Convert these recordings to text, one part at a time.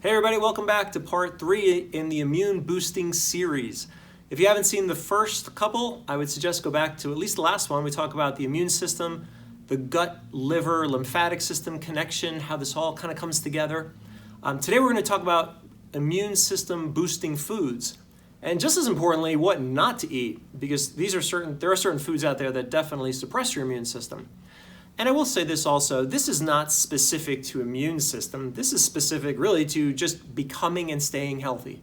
Hey everybody, welcome back to part 3 in the immune boosting series. If you haven't seen the first couple, I would suggest go back to at least the last one. We talk about the immune system, the gut, liver, lymphatic system connection, how this all kind of comes together. Today we're going to talk about immune system boosting foods. And just as importantly, what not to eat, because there are certain foods out there that definitely suppress your immune system. And I will say this also, this is not specific to immune system. This is specific really to just becoming and staying healthy,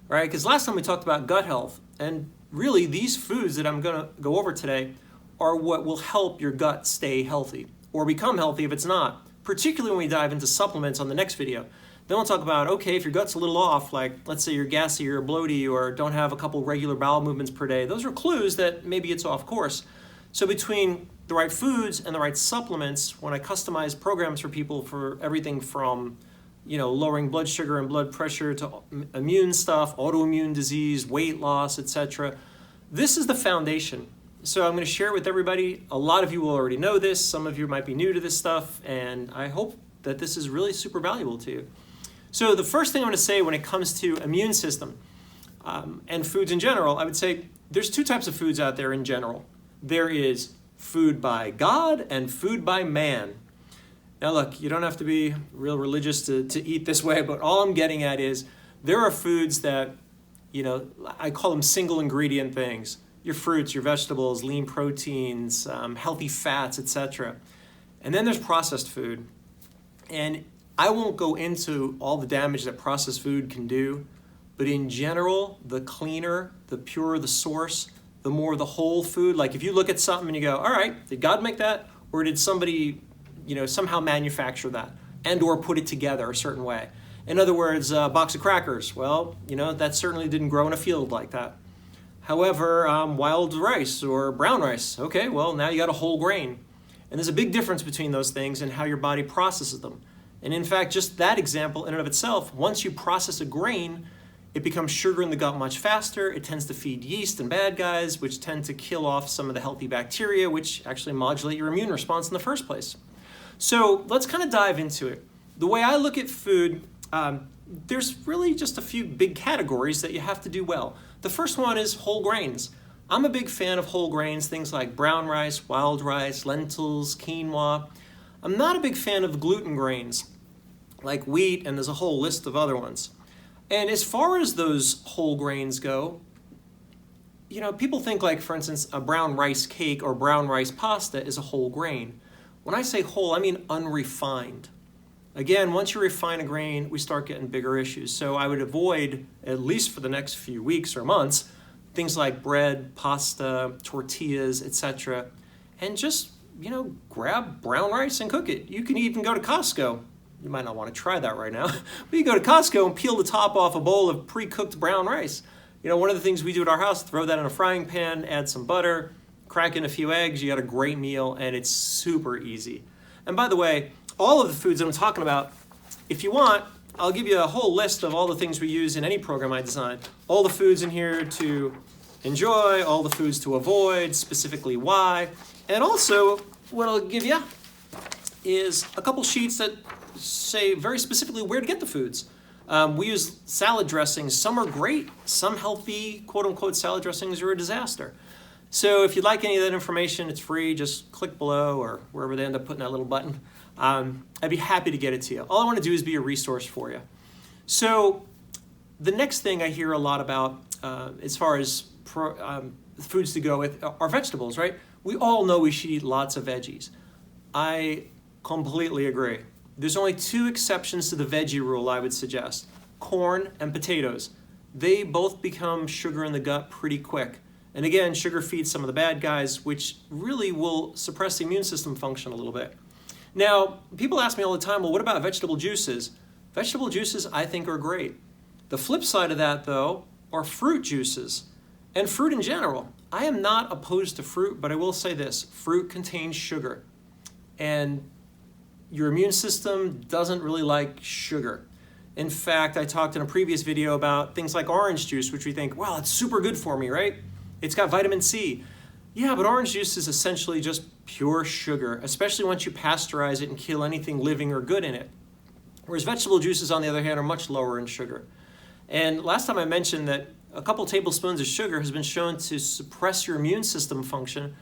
right? Because last time we talked about gut health, and really these foods that I'm gonna go over today are what will help your gut stay healthy or become healthy if it's not, particularly when we dive into supplements on the next video. Then we'll talk about, okay, if your gut's a little off, like let's say you're gassy or bloaty or don't have a couple regular bowel movements per day, those are clues that maybe it's off course. So between the right foods and the right supplements, when I customize programs for people for everything from, lowering blood sugar and blood pressure to immune stuff, autoimmune disease, weight loss, etc., this is the foundation. So I'm going to share it with everybody. A lot of you will already know this. Some of you might be new to this stuff, and I hope that this is really super valuable to you. So the first thing I'm going to say when it comes to immune system and foods in general, I would say there's two types of foods out there in general. There is food by God and food by man. Now look, you don't have to be real religious to eat this way, but all I'm getting at is there are foods that, I call them single ingredient things. Your fruits, your vegetables, lean proteins, healthy fats, etc. And then there's processed food. And I won't go into all the damage that processed food can do, but in general, the cleaner, the purer the source, the more the whole food. Like if you look at something and you go, all right, did God make that? Or did somebody, somehow manufacture that and or put it together a certain way? In other words, a box of crackers, well, that certainly didn't grow in a field like that. However, wild rice or brown rice, okay, well, now you got a whole grain. And there's a big difference between those things and how your body processes them. And in fact, just that example in and of itself, once you process a grain, it becomes sugar in the gut much faster. It tends to feed yeast and bad guys, which tend to kill off some of the healthy bacteria, which actually modulate your immune response in the first place. So let's kind of dive into it. The way I look at food, there's really just a few big categories that you have to do well. The first one is whole grains. I'm a big fan of whole grains, things like brown rice, wild rice, lentils, quinoa. I'm not a big fan of the gluten grains, like wheat, and there's a whole list of other ones. And as far as those whole grains go, people think like, for instance, a brown rice cake or brown rice pasta is a whole grain. When I say whole, I mean unrefined. Again, once you refine a grain, we start getting bigger issues. So I would avoid, at least for the next few weeks or months, things like bread, pasta, tortillas, etc. And just, grab brown rice and cook it. You can even go to Costco. You might not want to try that right now, but you go to Costco and peel the top off a bowl of pre-cooked brown rice. One of the things we do at our house, throw that in a frying pan, add some butter, crack in a few eggs, you got a great meal, and it's super easy. And by the way, all of the foods that I'm talking about, if you want, I'll give you a whole list of all the things we use in any program I design. All the foods in here to enjoy, all the foods to avoid, specifically why. And also, what I'll give you is a couple sheets that say very specifically where to get the foods. We use salad dressings. Some are great. Some healthy, quote-unquote, salad dressings are a disaster. So if you'd like any of that information, it's free. Just click below or wherever they end up putting that little button. I'd be happy to get it to you. All I want to do is be a resource for you. So the next thing I hear a lot about as far as foods to go with are vegetables, right? We all know we should eat lots of veggies. I completely agree. There's only two exceptions to the veggie rule I would suggest. Corn and potatoes. They both become sugar in the gut pretty quick. And again, sugar feeds some of the bad guys, which really will suppress the immune system function a little bit. Now, people ask me all the time, well, what about vegetable juices? Vegetable juices, I think, are great. The flip side of that, though, are fruit juices. And fruit in general. I am not opposed to fruit, but I will say this. Fruit contains sugar. And your immune system doesn't really like sugar. In fact, I talked in a previous video about things like orange juice, which we think, well, it's super good for me, right? It's got vitamin C. Yeah, but orange juice is essentially just pure sugar, especially once you pasteurize it and kill anything living or good in it. Whereas vegetable juices, on the other hand, are much lower in sugar. And last time I mentioned that a couple tablespoons of sugar has been shown to suppress your immune system function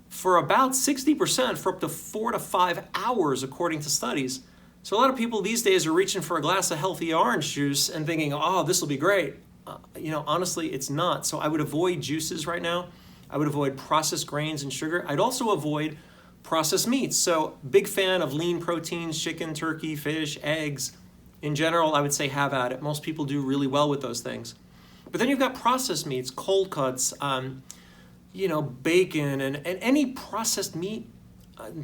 for about 60% for up to 4 to 5 hours, according to studies. So a lot of people these days are reaching for a glass of healthy orange juice and thinking, oh, this will be great. Honestly, it's not. So I would avoid juices right now. I would avoid processed grains and sugar. I'd also avoid processed meats. So big fan of lean proteins, chicken, turkey, fish, eggs. In general, I would say have at it. Most people do really well with those things. But then you've got processed meats, cold cuts, bacon, and any processed meat,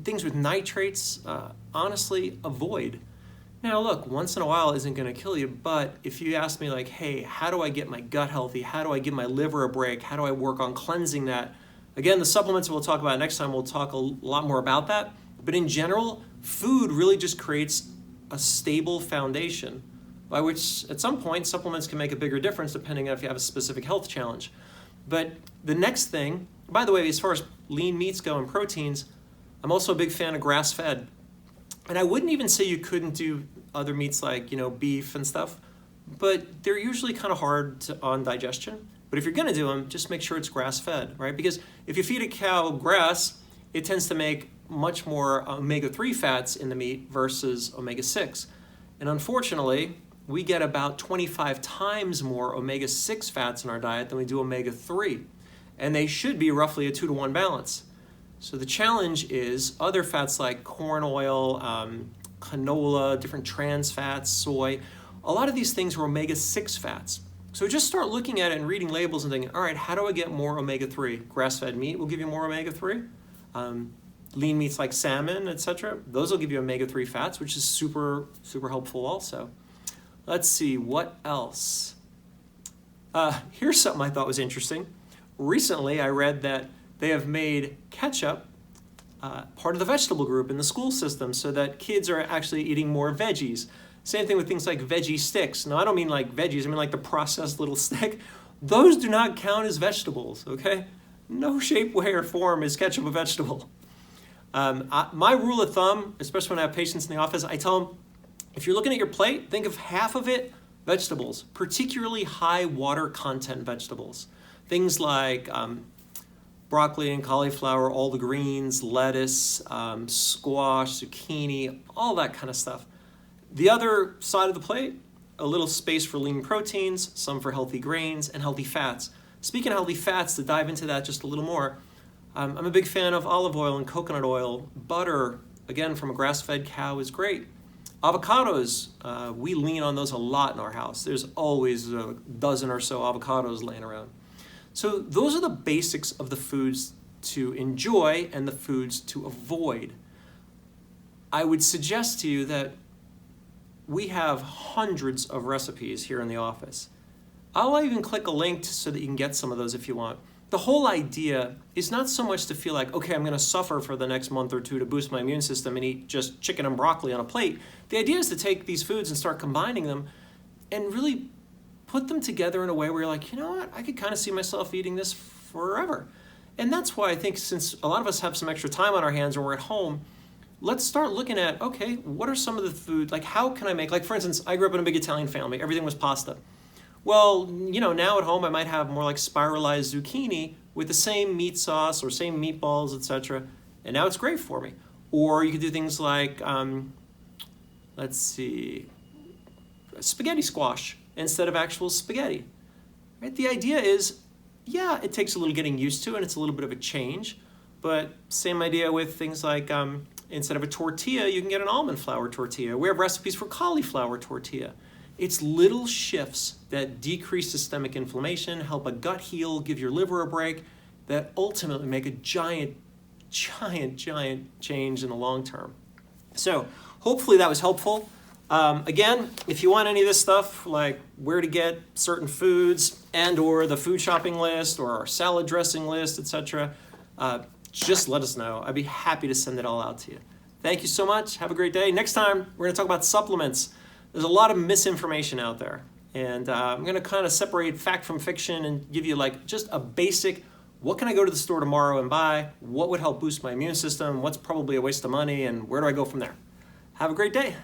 things with nitrates, honestly, avoid. Now, look, once in a while isn't going to kill you, but if you ask me like, hey, how do I get my gut healthy? How do I give my liver a break? How do I work on cleansing that? Again, the supplements we'll talk about next time, we'll talk a lot more about that. But in general, food really just creates a stable foundation by which at some point supplements can make a bigger difference depending on if you have a specific health challenge. But the next thing, by the way, as far as lean meats go and proteins, I'm also a big fan of grass-fed. And I wouldn't even say you couldn't do other meats like, beef and stuff, but they're usually kind of hard on digestion. But if you're going to do them, just make sure it's grass-fed, right? Because if you feed a cow grass, it tends to make much more omega-3 fats in the meat versus omega-6. And unfortunately, we get about 25 times more omega-6 fats in our diet than we do omega-3. And they should be roughly a 2-to-1 balance. So the challenge is other fats like corn oil, canola, different trans fats, soy. A lot of these things are omega-6 fats. So just start looking at it and reading labels and thinking, all right, how do I get more omega-3? Grass-fed meat will give you more omega-3. Lean meats like salmon, etc. Those will give you omega-3 fats, which is super, super helpful also. Let's see, what else? Here's something I thought was interesting. Recently, I read that they have made ketchup part of the vegetable group in the school system so that kids are actually eating more veggies. Same thing with things like veggie sticks. Now, I don't mean like veggies, I mean like the processed little stick. Those do not count as vegetables, okay? No shape, way, or form is ketchup a vegetable. My rule of thumb, especially when I have patients in the office, I tell them, if you're looking at your plate, think of half of it vegetables, particularly high water content vegetables. Things like broccoli and cauliflower, all the greens, lettuce, squash, zucchini, all that kind of stuff. The other side of the plate, a little space for lean proteins, some for healthy grains, and healthy fats. Speaking of healthy fats, to dive into that just a little more, I'm a big fan of olive oil and coconut oil. Butter, again, from a grass-fed cow is great. Avocados, we lean on those a lot in our house. There's always a dozen or so avocados laying around. So those are the basics of the foods to enjoy and the foods to avoid. I would suggest to you that we have hundreds of recipes here in the office. I'll even click a link so that you can get some of those if you want. The whole idea is not so much to feel like, okay, I'm going to suffer for the next month or two to boost my immune system and eat just chicken and broccoli on a plate. The idea is to take these foods and start combining them and really put them together in a way where you're like, you know what, I could kind of see myself eating this forever. And that's why I think since a lot of us have some extra time on our hands when we're at home, let's start looking at, okay, what are some of the food, like how can I make, like for instance, I grew up in a big Italian family, everything was pasta. Well, now at home I might have more like spiralized zucchini with the same meat sauce or same meatballs, etc. And now it's great for me. Or you could do things like, let's see, spaghetti squash instead of actual spaghetti. Right? The idea is, yeah, it takes a little getting used to and it's a little bit of a change, but same idea with things like instead of a tortilla, you can get an almond flour tortilla. We have recipes for cauliflower tortilla. It's little shifts that decrease systemic inflammation, help a gut heal, give your liver a break, that ultimately make a giant, giant, giant change in the long term. So hopefully that was helpful. Again, if you want any of this stuff, like where to get certain foods and or the food shopping list or our salad dressing list, etc., just let us know. I'd be happy to send it all out to you. Thank you so much. Have a great day. Next time, we're going to talk about supplements. There's a lot of misinformation out there. And I'm going to kind of separate fact from fiction and give you like just a basic, what can I go to the store tomorrow and buy? What would help boost my immune system? What's probably a waste of money? And where do I go from there? Have a great day.